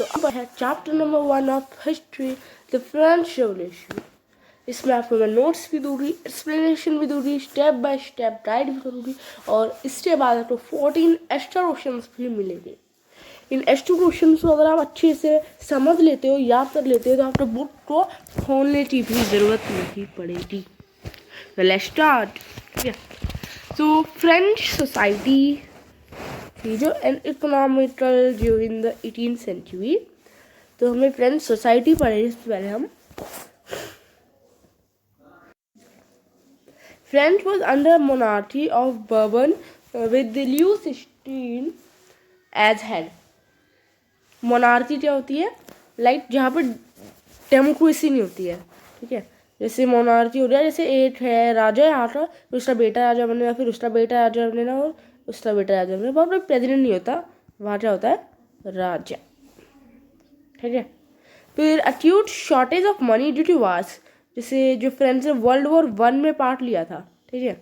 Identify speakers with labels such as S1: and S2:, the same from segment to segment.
S1: तो अब है chapter number 1 of history, the French revolution. इसमें आपको मैं नोट्स भी दूंगी, एक्सप्लेनेशन भी दूंगी, स्टेप बाय स्टेप गाइड भी करूँगी, और इसके बाद आपको 14 एक्स्ट्रा क्वेश्चंस भी मिलेंगे। इन एक्स्ट्रा क्वेश्चंस को अगर आप अच्छे से समझ लेते हो, याद कर लेते हो, तो आपको बुक को खोलने की भी ज़रूरत नहीं पड़ेगी। Let's start. तो फ्रेंच सोसाइटी थी जो an economical during the 18th century. तो हमें फ्रेंच सोसाइटी पढ़े इससे पहले हम। French was under monarchy of Bourbon with Louis 16 as head. Monarchy क्या होती है? लाइक जहाँ पर डेमोक्रेसी नहीं होती है, ठीक है। जैसे मोनार्ची हो गया, जैसे एक है राजा यहाँ का, उसका बेटा राजा बनेगा, फिर उसका बेटा राजा बनेगा, और उसका बेटा राजा बनेगा। वहाँ पर प्रेसिडेंट नहीं होता, वहाँ क्या होता है? राजा, ठीक है। फिर acute shortage of money due to wars, जैसे जो फ्रेंच ने वर्ल्ड वॉर 1 में पार्ट लिया था, ठीक है,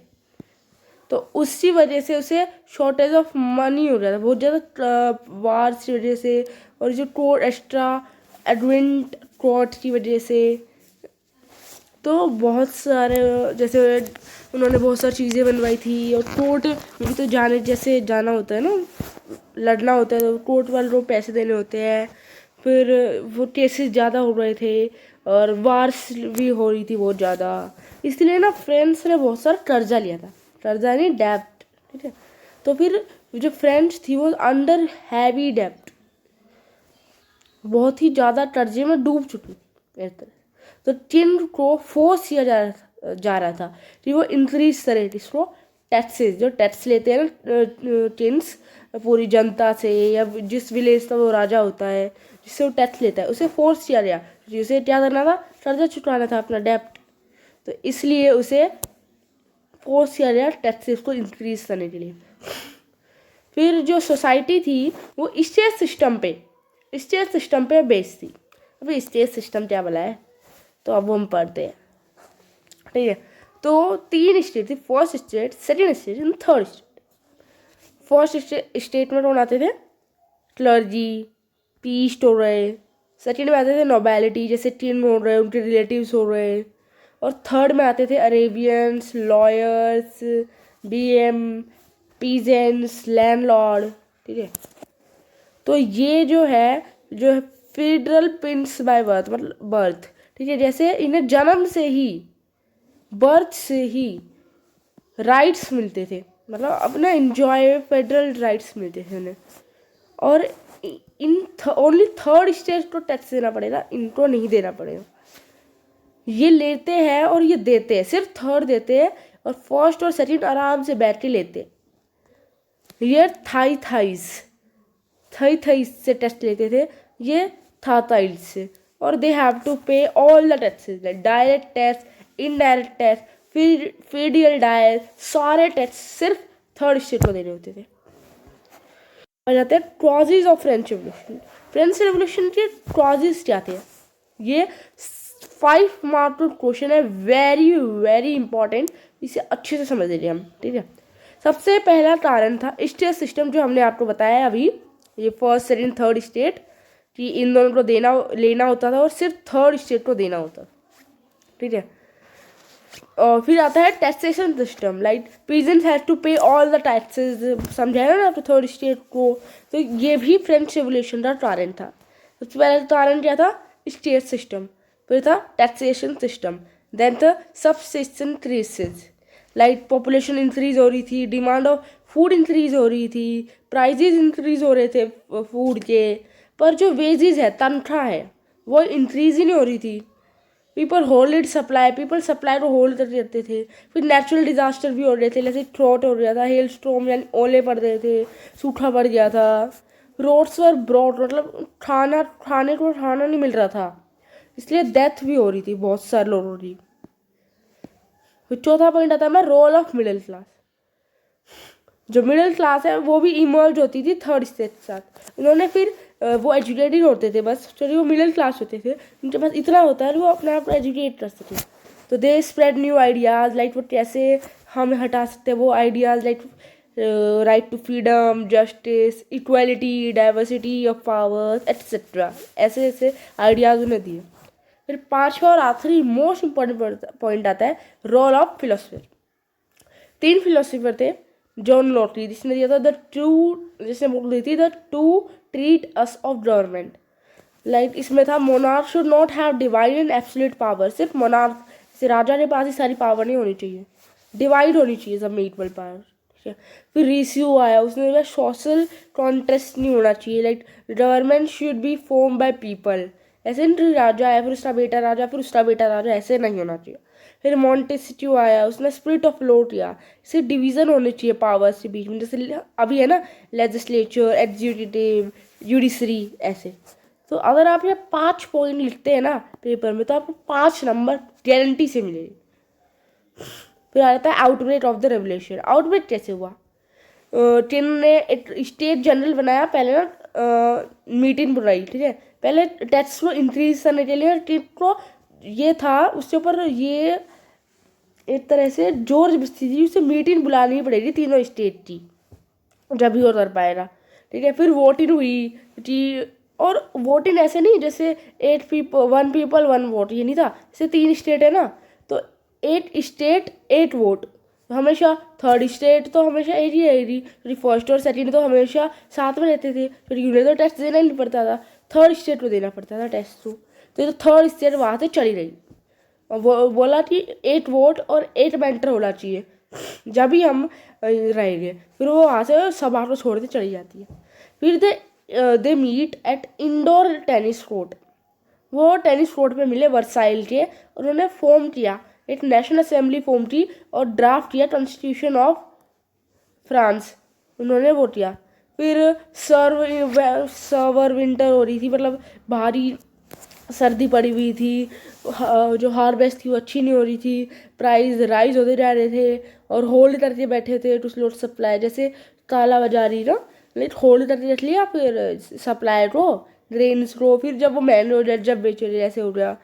S1: तो उसी वजह से उसे शॉर्टेज ऑफ मनी हो गया था बहुत ज़्यादा वार्स की वजह से, और जो कोर्ट एक्स्ट्रा एडवेंट कोर्ट की वजह से। तो बहुत सारे, जैसे उन्होंने बहुत सारी चीज़ें बनवाई थी, और कोर्ट में तो जैसे जाना होता है ना, लड़ना होता है, तो कोर्ट वाले को पैसे देने होते हैं। फिर वो केसेस ज़्यादा हो रहे थे, और वार्स भी हो रही थी बहुत ज़्यादा, इसलिए ना फ्रेंच ने बहुत सारा कर्जा लिया था। कर्जा नहीं, डेप्ट, ठीक है। तो फिर जो फ्रेंच थी वो अंडर हैवी डेप्ट, बहुत ही ज़्यादा कर्जे में डूब चुकी इस तरह। तो टिन को फोर्स किया जा रहा था कि वो इंक्रीज करे इसको टैक्सेस, जो टैक्स लेते हैं ना टिन्स पूरी जनता से, या जिस विलेज का वो राजा होता है जिससे वो टैक्स लेता है, उसे फोर्स किया गया। जिसे क्या करना था? कर्जा चुकाना था अपना डेप्ट, तो इसलिए उसे फोर्स किया गया टैक्सेस को इंक्रीज करने के लिए। फिर जो सोसाइटी थी वो स्टेट सिस्टम पे बेस्ड थी। अभी स्टेट सिस्टम क्या बोला है, तो अब हम पढ़ते हैं, ठीक है। तो 3 स्टेट थी, first state, second state and third state. First state में कौन आते थे? क्लर्जी, पीस्ट हो रहे। सेकेंड में आते थे नोबैलिटी, जैसे किंग हो रहे, उनके रिलेटिव्स हो रहे। और थर्ड में आते थे Arabians, lawyers, BM, peasants, landlord, ठीक है। तो ये जो है फेडरल प्रिंस बाय बर्थ, मतलब बर्थ, ठीक है। जैसे इन्हें जन्म से ही, बर्थ से ही राइट्स मिलते थे, मतलब अपना एंजॉय फेडरल राइट्स मिलते थे उन्हें। और ओनली थर्ड स्टेट को टैक्स देना पड़ेगा, इनको नहीं देना पड़ेगा। ये लेते हैं और ये देते हैं, सिर्फ थर्ड देते हैं, और फर्स्ट और सेकंड आराम से बैठ के लेते हैं। ये थाई से टैक्स लेते थे, ये थाताइल से। और they have to pay all the taxes, like direct tax, indirect tax, federal direct, सारे टैक्स सिर्फ थर्ड स्टेट को देने होते थे। आ जाते हैं clauses of French revolution. French revolution के क्लॉजेज क्या थे? ये 5 मार्क क्वेश्चन है, वेरी वेरी इंपॉर्टेंट, इसे अच्छे से समझ लीजिए हम, ठीक है। सबसे पहला कारण था स्टेट सिस्टम, जो हमने आपको बताया अभी, ये फर्स्ट सेकंड थर्ड स्टेट, कि इन दोनों को लेना होता था, और सिर्फ थर्ड स्टेट को देना होता, ठीक है। और फिर आता है taxation system, like peasants have to pay all the taxes, समझाया ना आपको थर्ड स्टेट को। तो ये भी फ्रेंच रेवोल्यूशन का कारण था। सबसे पहला कारण क्या था? State system. फिर था टैक्सेशन सिस्टम, देन था subsistence crisis, like population increase हो रही थी, डिमांड ऑफ फूड इंक्रीज हो रही थी, प्राइजेज इंक्रीज हो रहे थे फूड के, पर जो वेजेस है, तनख्वाह है, वो इंक्रीज ही नहीं हो रही थी। पीपल सप्लाई को होल्ड कर देते थे। फिर नेचुरल डिजास्टर भी हो रहे थे, जैसे ड्रॉट हो रहा था, हेल स्टॉर्म यानी ओले पड़ रहे थे, सूखा पड़ गया था, रोड्स वर ब्रॉड, मतलब खाने को खाना नहीं मिल रहा था, इसलिए डेथ भी हो रही थी बहुत सारे लोगों की। फिर चौथा पॉइंट आता है रोल ऑफ मिडिल क्लास। जो मिडिल क्लास है वो भी इमर्ज होती थी थर्ड स्टेज के साथ। उन्होंने फिर वो एजुकेटेड होते थे, बस चलिए वो मिडिल क्लास होते थे, उनके पास इतना होता है वो अपने आप को एजुकेट कर सके। तो they spread new ideas, like वो कैसे हम हटा सकते हैं वो ideas, like right to freedom, justice, equality, diversity of powers etcetera, ऐसे ऐसे आइडियाज़ उन्हें दिए। फिर पांचवा और आखिरी मोस्ट इम्पॉर्टेंट पॉइंट आता है रोल ऑफ फिलोसफर। तीन फिलोसफर थे। जॉन लॉटली जिसने दिया था जिसने बुक दी थी the two treat us of government. Like इसमें था monarch should not have divine and absolute power. सिर्फ मोनार्क से राजा के पास ही सारी पावर नहीं होनी चाहिए, डिवाइड होनी चाहिए सब में इक्वल पावर, ठीक है। फिर रिस्यू आया, उसने कहा सोशल कॉन्टेस्ट नहीं होना चाहिए, like government should be form by people. ऐसे नहीं राजा है फिर उसका बेटा राजा फिर उसका बेटा राजा, ऐसे नहीं होना चाहिए। फिर मॉन्टेस्क्यू आया, उसने स्पिरिट ऑफ लॉ किया, इससे डिवीजन होने चाहिए पावर्स के बीच में, जैसे अभी है ना लेजिस्लेचर, एग्जीक्यूटिव, जुडिशरी, ऐसे। तो अगर आप ये 5 पॉइंट लिखते हैं ना पेपर में तो आपको 5 नंबर गारंटी से मिलेगी। फिर आ जाता है outbreak of the revolution. Outbreak कैसे हुआ? टिन ने एक स्टेट जनरल बनाया, पहले ना मीटिंग बुलाई, ठीक है। पहले टैक्स को इंक्रीज करने के लिए टिन को ये था, उसके ऊपर ये एक तरह से जोर जबरदस्ती थी, उसे मीटिंग बुलानी पड़ेगी तीनों स्टेट की, जब भी वो कर पाएगा, ठीक है। फिर वोटिंग हुई कि, और वोटिंग ऐसे नहीं जैसे 1 पीपल 1 वोट, ये नहीं था। जैसे 3 स्टेट है ना तो 8 स्टेट 8 वोट, हमेशा थर्ड स्टेट तो हमेशा एक ही रहेगी, फर्स्ट और सेकंड तो हमेशा साथ में रहते थे, फिर उन्हें तो टेस्ट देना ही नहीं पड़ता था, थर्ड स्टेट को देना पड़ता था टेस्ट तो थर्ड स्टेट वहाँ से चली रही। और वो बोला कि 8 वोट और 8 मेंटर होना चाहिए जब भी हम रहेंगे। फिर वो वहाँ से सभा को छोड़ के चली जाती है। फिर they meet at indoor tennis court. वो टेनिस कोर्ट पे मिले वर्साइल के, उन्होंने फॉर्म किया, एक नेशनल असेंबली फॉर्म की और ड्राफ्ट किया कॉन्स्टिट्यूशन ऑफ फ्रांस, उन्होंने वो किया। फिर सर्वर विंटर हो रही थी, मतलब भारी सर्दी पड़ी हुई थी, जो हार्वेस्ट थी वो अच्छी नहीं हो रही थी, प्राइस राइज होते जा रहे थे और होल्ड करके बैठे थे टू स्लोट सप्लाई, जैसे काला बाजारी ना, लेकिन होल्ड करके रख लिया फिर सप्लाई को, ग्रेन्स को, फिर जब वो महंगे हो जाए जब बेचे रहे ऐसे हो गया।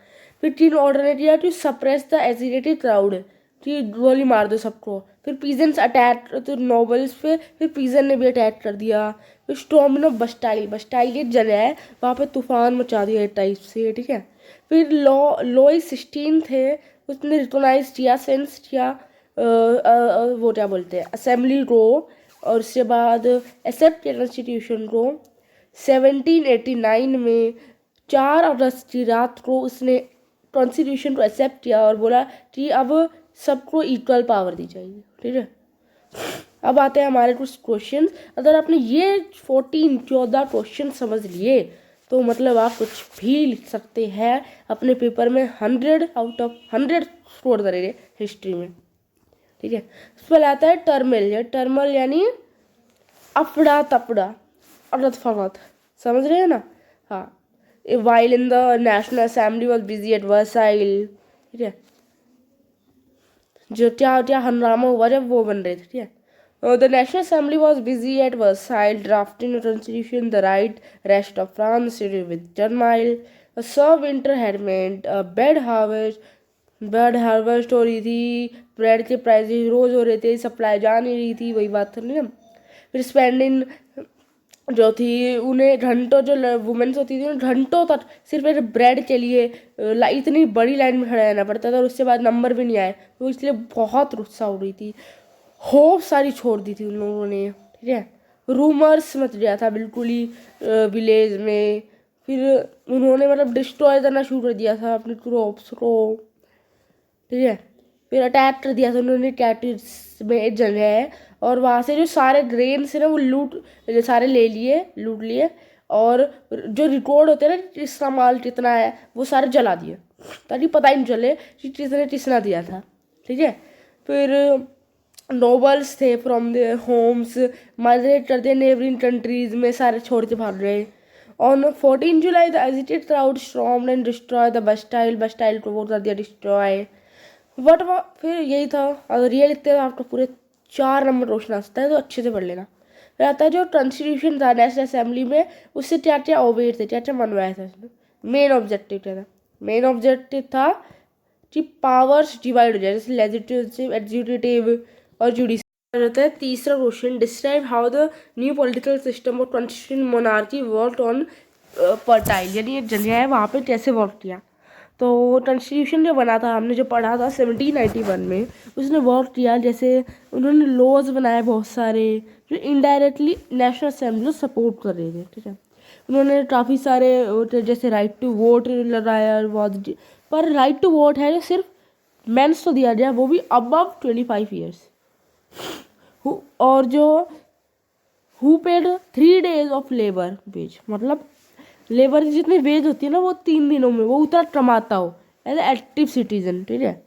S1: फिर 3 ऑर्डर ने किया to suppress the agitated crowd, कि गोली मार दो सबको। फिर पीजेंट्स अटैक तो नोबल्स पे, फिर पीजन ने भी अटैक कर दिया। फिर स्टॉर्म ऑफ बस्टाइल एक जगह है वहाँ पे तूफान मचा दिया एक टाइप से, ठीक है। फिर लोइस 16 थे, उसने रिकॉग्नाइज किया, सेंस किया वो क्या बोलते हैं असेंबली को, और उसके बाद एक्सेप्ट किया कॉन्स्टिट्यूशन को। 1789 में 4 अगस्त की रात को उसने कॉन्स्टिट्यूशन को एक्सेप्ट किया और बोला कि अब सबको इक्वल पावर दी जाएगी, ठीक है। अब आते हैं हमारे कुछ क्वेश्चन। अगर आपने ये 14 क्वेश्चन समझ लिए तो मतलब आप कुछ भी लिख सकते हैं अपने पेपर में, 100 आउट ऑफ 100 स्कोर करेंगे हिस्ट्री में, ठीक है। इस पर आता है टर्मल। टर्मल यानी अफड़ा तफड़ा, अड़द फड़द, समझ रहे हैं ना? हाँ। While in the national assembly was busy at Versailles, ठीक है। जो क्या क्या हंगामा हुआ जब वो बन रहे थे, ठीक है। The national assembly was busy at Versailles drafting constitution, the right rest of France with turmoil, सब winter had meant bad harvest हो रही थी, ब्रेड के प्राइसेस रोज हो रहे थे, सप्लाई जा नहीं रही थी, वही बात थी ना। फिर स्पेंडिंग जो थी उन्हें घंटों, जो वुमेन्स होती थी घंटों तक सिर्फ एक ब्रेड के लिए इतनी बड़ी लाइन में खड़ा रहना पड़ता था और उसके बाद नंबर भी नहीं आए, तो इसलिए बहुत गुस्सा हो रही थी, होप सारी छोड़ दी थी उन लोगों ने, ठीक है। रूमर्स मच गया था बिल्कुल ही विलेज में। फिर उन्होंने मतलब डिस्ट्रॉय करना शुरू कर दिया था अपने क्रॉप्स को, ठीक है। फिर अटैक कर दिया था उन्होंने कैटिस में एक जगह है, और वहाँ से जो सारे ग्रेन्स है ना वो सारे लूट लिए, और जो रिकॉर्ड होते हैं ना इसका माल कितना है वो सारे जला दिए, ताकि पता ही नहीं चले कि किसने किसना दिया था, ठीक है। फिर नोबल्स थे फ्रॉम द होम्स माइग्रेट करते नेबरिंग कंट्रीज में, सारे छोड़ के भाग गए। On 14 July the agitated crowd stormed and destroy the Bastille को वो कर दिया डिस्ट्रॉय। फिर यही था। अगर ये लिखते हैं तो आपको पूरे 4 नंबर रोशन आ सकता है, तो अच्छे से पढ़ लेना। फिर आता है जो कॉन्स्टिट्यूशन था नेशनल असेंबली में, उससे क्या क्या ओबेट थे, क्या क्या मनवाया था उसने। मेन ऑब्जेक्टिव क्या था? मेन ऑब्जेक्टिव था कि पावर्स डिवाइड हो जाए, जैसे लेजिस्लेटिव, एग्जीक्यूटिव और जुडिशरी रहता है तीसरा question, describe how the new political system of constitution monarchy work on पर्टाइल, यानी एक जगह है वहाँ पे कैसे वर्क किया। तो कॉन्स्टिट्यूशन जो बना था, हमने जो पढ़ा था 1791 में, उसने वर्क किया। जैसे उन्होंने लॉज बनाए बहुत सारे जो इनडायरेक्टली नेशनल असेंबली को सपोर्ट कर रहे थे, ठीक है। उन्होंने काफ़ी सारे जैसे राइट टू वोट लगाया, बहुत पर राइट टू वोट है जो सिर्फ मेंस को दिया गया, वो भी अबव 25 ईयर्स। और जो who paid 3 days of labour wage, मतलब लेबर की जितनी वेज होती है ना वो 3 दिनों में वो उतना कमाता हो एज एक्टिव सिटीजन, ठीक है।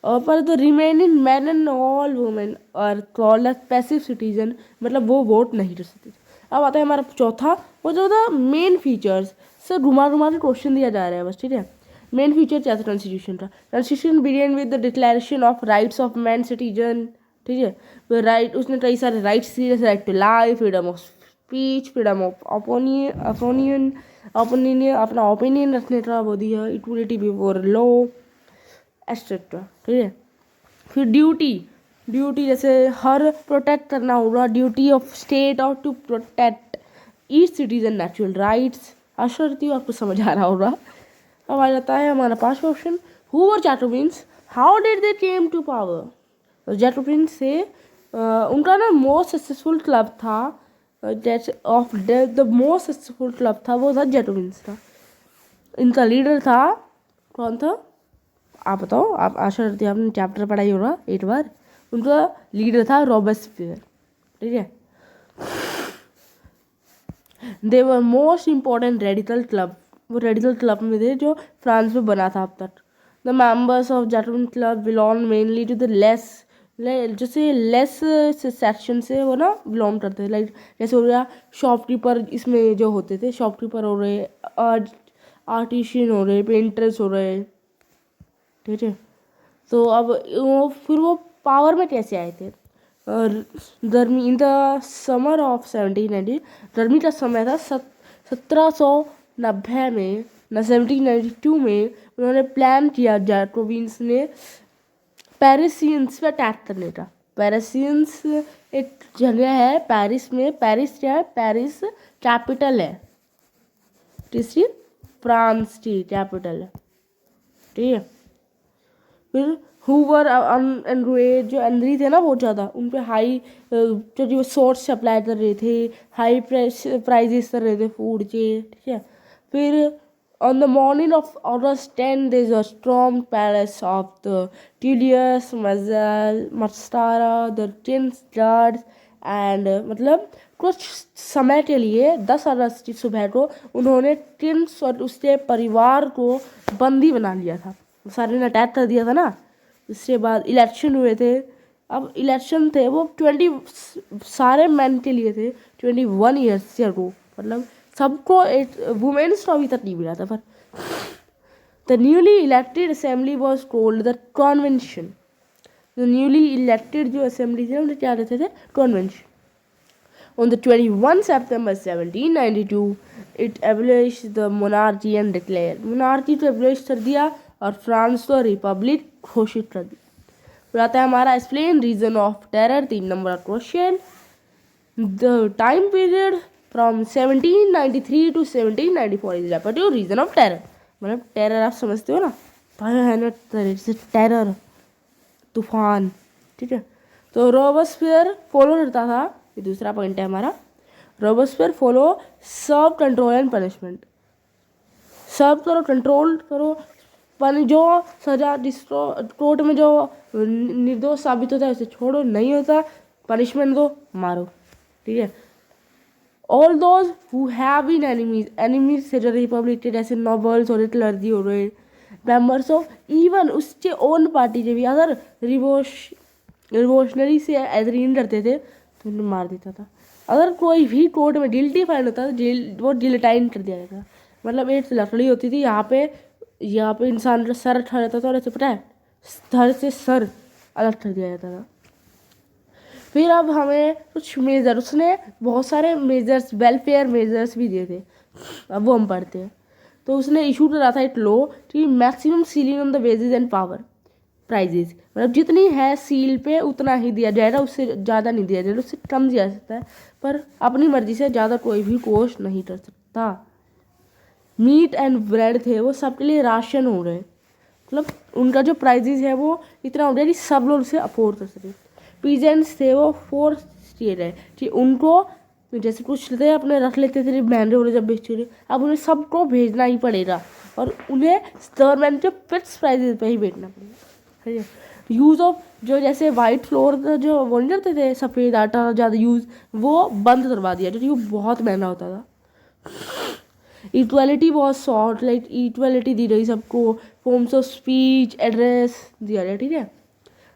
S1: और पर the remaining man and all women और कॉल्ड एज पैसिव सिटीजन, मतलब वो वोट नहीं कर सकते। अब आता है हमारा चौथा, वो जो था मेन फीचर्स। सर घुमा घुमा के क्वेश्चन दिया जा रहा है बस, ठीक है। मेन फीचर क्या था कॉन्स्टिट्यूशन का? Constitution begin with the declaration of rights of man citizen, ठीक है। तो राइट, उसने कई सारे राइट्स दिए, जैसे right to life, freedom of speech, freedom of opinion अपना ओपिनियन रखने का वो दिया, इक्वलिटी बिफोर लॉ एक्सेट्रा, ठीक है। फिर ड्यूटी जैसे हर प्रोटेक्ट करना होगा, ड्यूटी ऑफ स्टेट और to protect each citizen natural rights. आशा करती हूँ आपको समझ आ रहा होगा। अब आ जाता है हमारा 5वां question, who were Jacobins, how did they came to power. Jacobins से उनका ना मोस्ट सक्सेसफुल क्लब था, जैसे of the most successful club था वो था जैकोबिन्स था। इनका लीडर था, कौन था आप बताओ? आप आशा करती आपने चैप्टर पढ़ाई होगा 8 बार। उनका लीडर था रॉबेस्पियर, ठीक है। They were most important radical club, वो रेडिकल क्लब में थे जो फ्रांस में बना था अब तक। The members of Jacobin club belong mainly to the जैसे लेस सेक्शन से वो ना बिलोंग करते हैं, लाइक जैसे हो गया शॉपकीपर, इसमें जो होते थे शॉपकीपर हो रहे, आर्टिशियन हो रहे, पेंटर्स हो रहे, ठीक है। तो अब फिर वो पावर में कैसे आए थे? गर्मी इन द समर ऑफ 1790, गर्मी का समय था 1790 में ना 1792 में उन्होंने प्लान किया जैकोबिन्स ने पेरिसियंस पे अटैक करने का। पेरिसियंस एक जगह है पेरिस में, पेरिस क्या है? पेरिस कैपिटल है, तीसरी फ्रांस की कैपिटल है, ठीक है। फिर हुवर एंड्रोइड जो एंड्री थे ना बहुत ज़्यादा, उन पे हाई जो सोर्स सप्लाई कर रहे थे, हाई प्राइजेस कर रहे थे फूड के, ठीक है। फिर on the morning of August 10 there was a storm palace of the Tullius Mastara the King's guards and मतलब कुछ समय के लिए 10 अगस्त की सुबह को उन्होंने किंग्स और उसके परिवार को बंदी बना लिया था। सारे ने अटैक कर दिया था ना। उसके बाद इलेक्शन हुए थे। अब इलेक्शन थे वो 20 सारे मैन के लिए थे 21 ईयर्स से को, मतलब सबको एक वुमेन्स को अभी तक नहीं मिला था। पर the newly elected assembly was called the convention. The newly elected जो असेंबली थी उन्हें क्या रहते थे? Convention. On the 21 September 1792, it abolished the monarchy and declared monarchy को abolish कर दिया और फ्रांस को रिपब्लिक घोषित कर दिया। फिर आता है हमारा explain reign of terror, 3 number question. The time period from 1793 to 1794 is referred to reign of terror. मतलब टेरर आप समझते हो ना, है ना टेरर, तूफान, ठीक है। तो रॉबेस्पियर फॉलो करता था, ये दूसरा पॉइंट है हमारा। Robespierre follow serve control and punishment. Serve करो, कंट्रोल करो, जो सजा जिसको कोर्ट में जो निर्दोष साबित होता है उसे छोड़ो, नहीं होता पनिशमेंट दो, मारो, ठीक है। All those who have been enemies से जो रिपब्लिक के जैसे नॉबल्स हो रहे, क्लर्जी हो रहे, मेंबर्स ऑफ इवन उसके ओन पार्टी के भी अगर रिवोल्यूशनरी से एग्री करते थे तो उन्हें मार देता था। अगर कोई भी कोर्ट में गिल्टी फाइंड होता था वो गिल्टाइन कर दिया जाता था। मतलब एक लकड़ी होती थी, यहाँ पे इंसान का सर उठा जाता था और ऐसे पता है धड़ से सर अलग कर दिया जाता था। फिर अब हमें कुछ मेजर, उसने बहुत सारे मेजर्स, वेलफेयर मेजर्स भी दिए थे, अब वो हम पढ़ते हैं। तो उसने इशू करा था एक लॉ कि maximum ceiling on the wages and power, prices, मतलब जितनी है सील पे उतना ही दिया जाएगा, उससे ज़्यादा नहीं दिया जाएगा, उससे कम दिया जा सकता है, पर अपनी मर्जी से ज़्यादा कोई भी कोर्स नहीं कर सकता। मीट एंड ब्रेड थे वो सबके लिए राशन हो रहे, मतलब उनका जो प्राइजेज है वो इतना हो गया कि सब लोग उसे अफोर्ड कर सके। पीजेंट्स थे वो फोर्स किए गए कि उनको जैसे कुछ थे अपने रख लेते थे महंगे हो रहे जब बेचते थे, अब उन्हें सबको भेजना ही पड़ेगा और उन्हें गवर्नमेंट के फिक्स प्राइजेज पे ही बेचना पड़ेगा। यूज़ ऑफ जो जैसे वाइट फ्लोर का जो वो नहीं करते थे सफ़ेद आटा ज़्यादा यूज़, वो बंद करवा दिया क्योंकि वो बहुत महंगा होता था। Equality was sort, like equality दी गई सबको, फॉर्म्स ऑफ स्पीच एड्रेस दिया गया, ठीक है।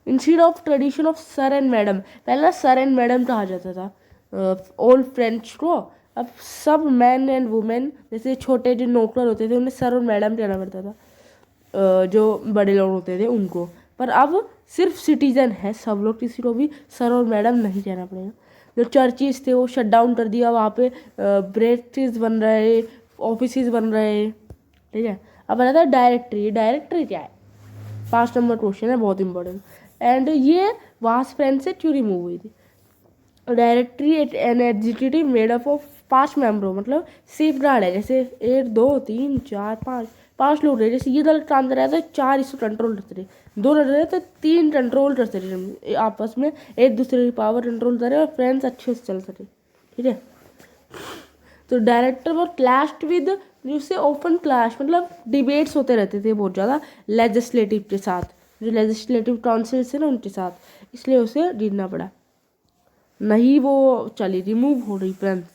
S1: Instead of tradition of sir and madam, पहला सर एंड मैडम कहा जाता था ओल्ड फ्रेंच को, अब सब मैन एंड वुमेन, जैसे छोटे जो नौकर होते थे उन्हें सर और मैडम कहना पड़ता था, जो बड़े लोग होते थे उनको, पर अब सिर्फ सिटीजन है सब लोग, किसी को भी सर और मैडम नहीं कहना पड़ेगा। जो चर्चिज थे वो शट डाउन कर दिया, वहाँ पे ब्रेचेज बन रहे, ऑफिसेज बन रहे, ठीक है। अब बना था डायरेक्टरी, डायरेक्टरी क्या है 5 नंबर क्वेश्चन है, बहुत इंपॉर्टेंट, एंड ये वास्ट फ्रेंच से क्यों रिमूव हुई थी। Directory an executive made up of 5 मेंबरों, मतलब सेफ गार्ड है, जैसे 1 2 3 4 5 लोग रहे, जैसे ये दल काम कर रहा था 4 इसको कंट्रोल करते रहे, 2 लड़ रहे तो 3 कंट्रोल करते रहे आपस में, एक दूसरे की पावर कंट्रोल करे और फ्रेंड्स अच्छे से चल सके, ठीक है। तो डायरेक्टर वो क्लैश्ड विद, जिससे ओपन क्लैश, मतलब डिबेट्स होते रहते थे बहुत ज़्यादा लेजिस्लेटिव के साथ, जो लेजिस्लेटिव काउंसिल से ना उनके साथ, इसलिए उसे जीतना पड़ा, नहीं वो चली रिमूव हो रही फ्रेंड्स।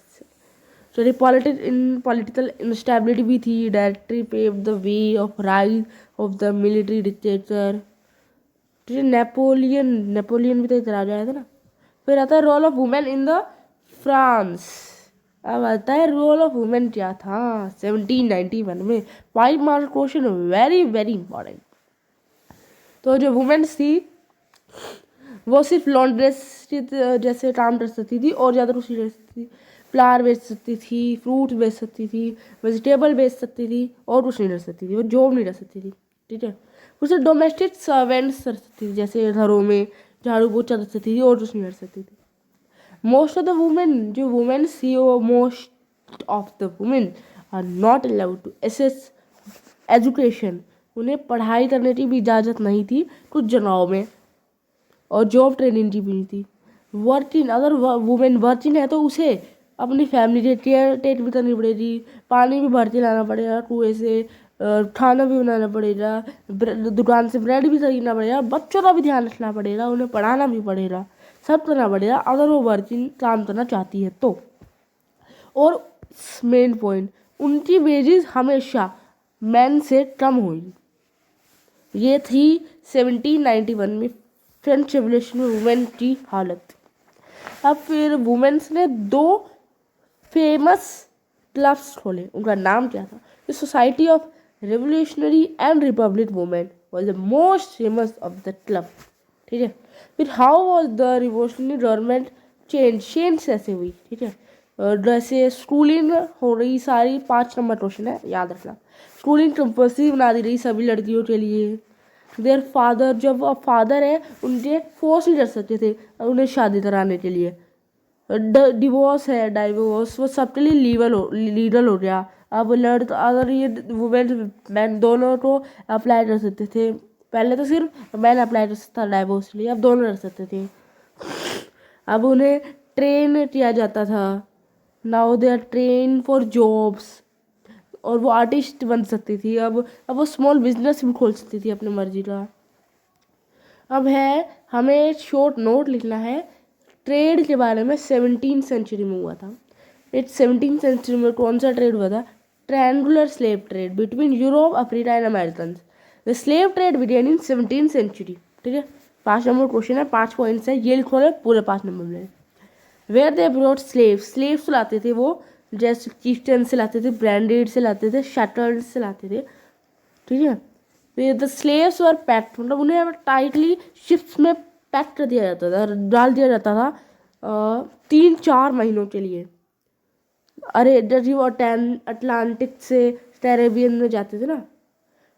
S1: सॉरी पॉलिटिकल इंस्टेबिलिटी भी थी, directory pave the way of rise of the military dictator, Napoleon भी तो इधर आ जाया था ना। फिर आता है role of women in the France, अब आता है रोल ऑफ वुमेन क्या था 1791 में, 5 mark question, very very important. तो जो वुमेन्स थी वो सिर्फ लॉन्ड्रेस जैसे काम कर सकती थी और ज़्यादा कुछ नहीं कर सकती थी, फ्लावर बेच सकती थी, फ्रूट बेच सकती थी, वेजिटेबल बेच सकती थी, और कुछ नहीं कर सकती थी, वो जॉब नहीं कर सकती थी, ठीक है। उसे डोमेस्टिक सर्वेंट्स कर सकती थी, जैसे घरों में झाड़ू पोछा कर सकती थी और कुछ नहीं कर सकती थी। मोस्ट ऑफ द वुमेन, जो वुमेन्स थी वो most of the women are not allowed to access education, उन्हें पढ़ाई करने की भी इजाज़त नहीं थी कुछ जगहों में, और जॉब ट्रेनिंग की भी नहीं थी। वर्किंग, अगर वुमेन वर्किंग है तो उसे अपनी फैमिली की केयर टेक भी करनी पड़ेगी, पानी भी भर के लाना पड़ेगा कुएं से, खाना भी बनाना पड़ेगा, दुकान से ब्रेड भी खरीदना पड़ेगा, बच्चों का भी ध्यान रखना पड़ेगा, उन्हें पढ़ाना भी पड़ेगा, सब करना पड़ेगा अगर वो वर्किंग काम करना चाहती है तो। और मेन पॉइंट, उनकी वेजेस हमेशा मैन से कम हुई। ये थी 1791 में फ्रेंच रेवोल्यूशन में वुमेन की हालत। अब फिर वुमेन्स ने 2 फेमस क्लब्स खोले, उनका नाम क्या था, the society of revolutionary and Republic women was the most famous of the club, ठीक है। फिर how was the revolutionary government change कैसे हुई, ठीक है। जैसे स्कूलिंग हो रही सारी, 5 नंबर क्वेश्चन है याद रखना, स्कूलिंग कंपल्सरी बना दी रही सभी लड़कियों के लिए। देयर फादर, जब फादर है उनके फोर्स नहीं कर सकते थे उन्हें शादी कराने के लिए। डिवोर्स है, डाइवोर्स वो सबके लिए लीगल हो गया। अब अगर ये वुमेन मैन दोनों को अप्लाई कर सकते थे, पहले तो सिर्फ मैन अप्लाई कर सकता था डाइवोर्स के लिए, अब दोनों कर सकते थे। अब उन्हें ट्रेन किया जाता था, now they are train for jobs, और वो आर्टिस्ट बन सकती थी, अब वो स्मॉल बिजनेस भी खोल सकती थी अपनी मर्जी का। अब है हमें एक शॉर्ट नोट लिखना है ट्रेड के बारे में। 17th सेंचुरी में हुआ था, इस 17th सेंचुरी में कौन सा ट्रेड हुआ था, triangular slave trade between Europe, Africa and American. The slave trade began in 17th century, ठीक है। 5 नंबर क्वेश्चन है, 5 पॉइंट्स है, ये लिखो पूरे 5 नंबर में। वेयर दे ब्रॉट स्लेव्स लाते थे वो, जैसे चीफ्टन से लाते थे, ब्रांडेड से लाते थे, शटर्ड से लाते थे, ठीक है। द स्लेव्स वर पैक्ड, मतलब उन्हें टाइटली शिप्स में पैक कर दिया जाता था, डाल दिया जाता था 3-4 महीनों के लिए। अरे जब वो अटलांटिक से कैरेबियन में जाते थे ना,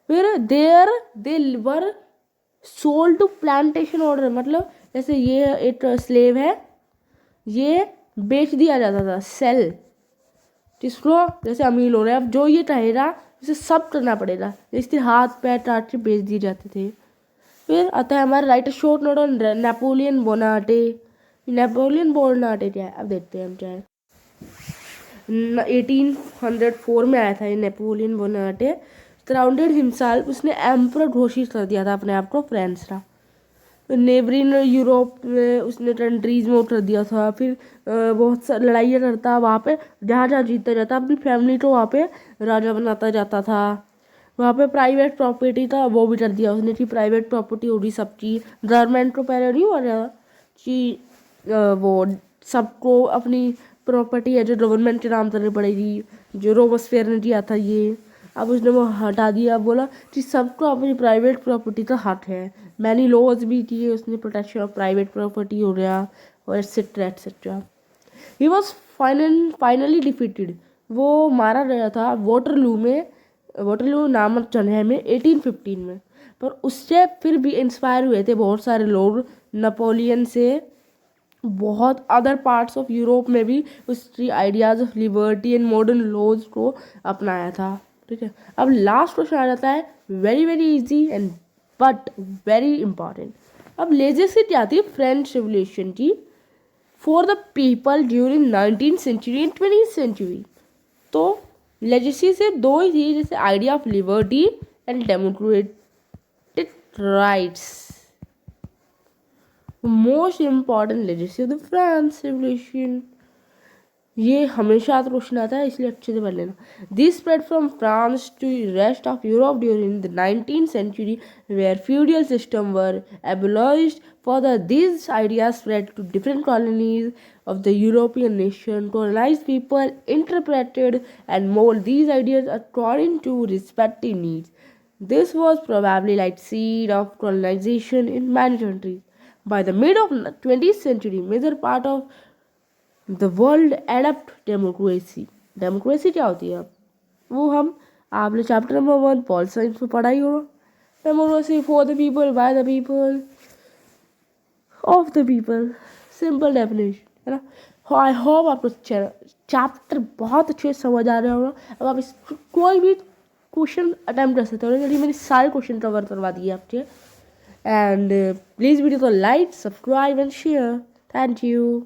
S1: फिर there they were sold to plantation order, मतलब जैसे ये एक स्लेव है, ये बेच दिया जाता था, सेल, जिसको जैसे अमीर हो रहे हैं, अब जो ये चाहेगा उसे सब करना पड़ेगा, इसके हाथ पैर काट के बेच दिए जाते थे। फिर आता है हमारा right short note on Napoleon Bonaparte. Napoleon Bonaparte क्या है, अब देखते हैं हम क्या है। 1804 में आया था ये नेपोलियन बोनाटे। सराउंडेड हिमसेल्फ, उसने एम्परर घोषित कर दिया था अपने आप को फ्रांस का। नेबरिंग यूरोप में उसने कंट्रीज में कर दिया था। फिर बहुत सा लड़ाइयाँ करता वहाँ पे, जहाँ जहाँ जीतता जाता अपनी फैमिली को वहाँ पे राजा बनाता जाता था। वहाँ पे प्राइवेट प्रॉपर्टी था वो भी कर दिया उसने कि प्राइवेट प्रॉपर्टी होगी सबकी। गवर्नमेंट को पहले नहीं हो रहा कि वो सबको अपनी प्रॉपर्टी है जो गवर्नमेंट के नाम करनी पड़ेगी, जो रोबोस्फेयर ने दिया था ये, अब उसने वो हटा दिया, बोला कि सबको अपनी प्राइवेट प्रॉपर्टी का हक है। मैनी लॉज भी किए उसने, प्रोटेक्शन ऑफ प्राइवेट प्रॉपर्टी हो गया और etcetera etcetera. He was finally defeated, वो मारा गया था वाटरलू में, वाटरलू नामक जगह में 1815 में। पर उससे फिर भी इंस्पायर हुए थे बहुत सारे लोग नेपोलियन से। बहुत अदर पार्ट्स ऑफ यूरोप में भी उसकी ideas of liberty and modern laws को अपनाया था। ठीक है, अब लास्ट क्वेश्चन आ जाता है, very very easy and but very important. अब लेजेसी क्या थी फ्रेंच रेवोल्यूशन की for the people during 19th century and 20th century. तो लेजेसी से दो ही थी, जैसे idea of liberty and democratic rights. Most important legacy of the France revolution, ये हमेशा तो क्वेश्चन आता है इसलिए अच्छे से पढ़ लेना। This spread from France to rest of Europe during the 19th century where feudal system were abolished. Further this idea spread to different colonies of the European nation. Colonized people interpreted and mold these ideas according to respective needs. This was probably like seed of colonization in many countries. By the mid of 20th century, major part of the world adopt democracy. Democracy क्या होती है वो हम आपने chapter number 1 pol science में पढ़ा ही होगा। Democracy for the people, by the people, of the people, simple definition है ना। आई होप आपको चैप्टर बहुत अच्छे से समझ आ रहा होगा। अब आप इस कोई भी क्वेश्चन अटैम्प्ट कर सकते हो, क्योंकि मैंने सारे क्वेश्चन कवर करवा दिए आपके। एंड प्लीज़ वीडियो को like, subscribe and share. Thank you.